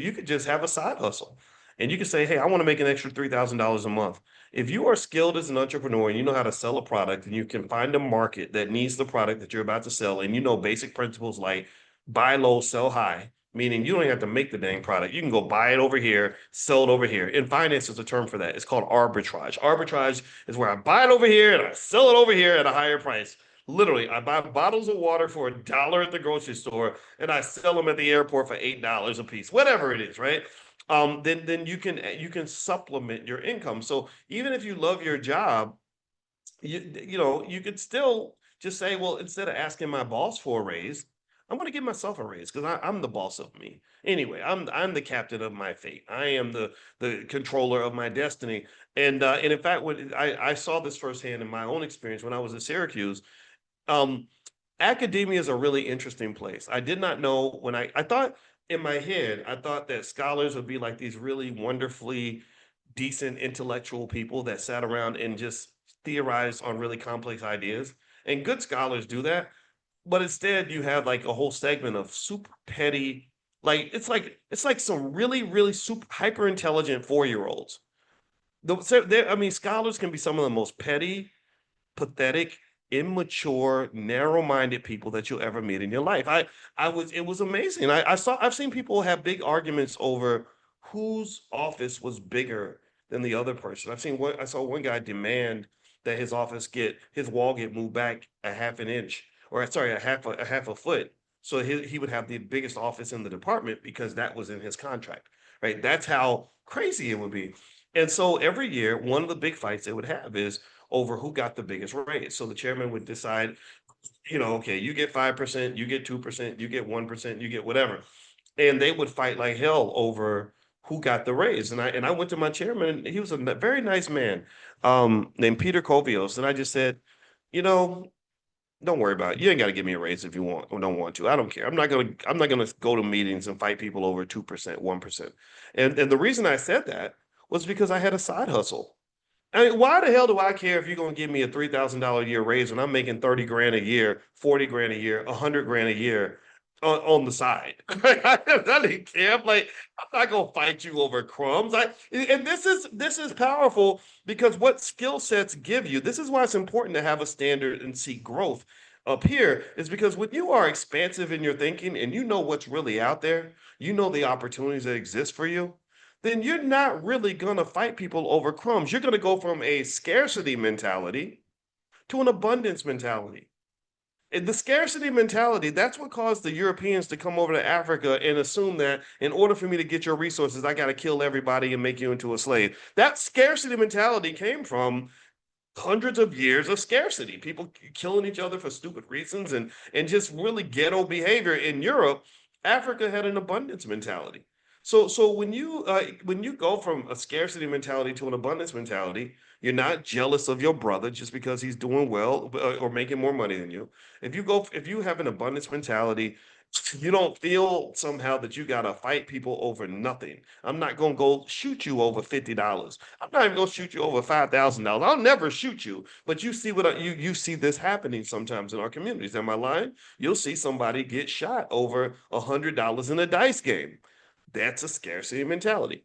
you could just have a side hustle. And you can say, hey, I want to make an extra $3,000 a month. If you are skilled as an entrepreneur and you know how to sell a product and you can find a market that needs the product that you're about to sell, and you know basic principles like buy low, sell high, meaning you don't even have to make the dang product. You can go buy it over here, sell it over here. In finance, there's a term for that. It's called arbitrage. Arbitrage is where I buy it over here and I sell it over here at a higher price. Literally, I buy bottles of water for $1 at the grocery store and I sell them at the airport for $8 a piece, whatever it is, right? Then you can supplement your income. So even if you love your job, you could still just say, well, instead of asking my boss for a raise, I'm going to give myself a raise because I'm the boss of me. Anyway, I'm the captain of my fate. I am the controller of my destiny. And in fact, when I saw this firsthand in my own experience when I was at Syracuse, um, academia is a really interesting place. I did not know when I thought in my head, I thought that scholars would be like these really wonderfully decent intellectual people that sat around and just theorized on really complex ideas. And good scholars do that. But instead, you have like a whole segment of super petty, like it's like some really, really super hyper intelligent 4 year olds. I mean, scholars can be some of the most petty, pathetic, immature, narrow-minded people that you'll ever meet in your life. It was amazing. I've seen people have big arguments over whose office was bigger than the other person. I saw one guy demand that his wall get moved back a half an inch, or sorry, a half a foot. So he would have the biggest office in the department because that was in his contract, right? That's how crazy it would be. And so every year, one of the big fights they would have is over who got the biggest raise. So the chairman would decide, okay, you get 5%, you get 2%, you get 1%, you get whatever. And they would fight like hell over who got the raise. And I went to my chairman, and he was a very nice man, named Peter Kovios. And I just said, you know, don't worry about it. You ain't got to give me a raise if you want or don't want to. I don't care. I'm not gonna go to meetings and fight people over 2%, 1%. And the reason I said that was because I had a side hustle. I mean, why the hell do I care if you're gonna give me a $3,000 a year raise when I'm making 30 grand a year, 40 grand a year, 100 grand a year on the side? I didn't care. I'm like, I'm not gonna fight you over crumbs. And this is powerful because what skill sets give you. This is why it's important to have a standard and see growth up here. Is because when you are expansive in your thinking and you know what's really out there, you know the opportunities that exist for you, then you're not really going to fight people over crumbs. You're going to go from a scarcity mentality to an abundance mentality. And the scarcity mentality, that's what caused the Europeans to come over to Africa and assume that in order for me to get your resources, I got to kill everybody and make you into a slave. That scarcity mentality came from hundreds of years of scarcity, people killing each other for stupid reasons and just really ghetto behavior in Europe. Africa had an abundance mentality. So when you go from a scarcity mentality to an abundance mentality, you're not jealous of your brother just because he's doing well or making more money than you. If you have an abundance mentality, you don't feel somehow that you gotta fight people over nothing. I'm not gonna go shoot you over $50. I'm not even gonna shoot you over $5,000. I'll never shoot you. But you see you see this happening sometimes in our communities. Am I lying? You'll see somebody get shot over $100 in a dice game. That's a scarcity mentality.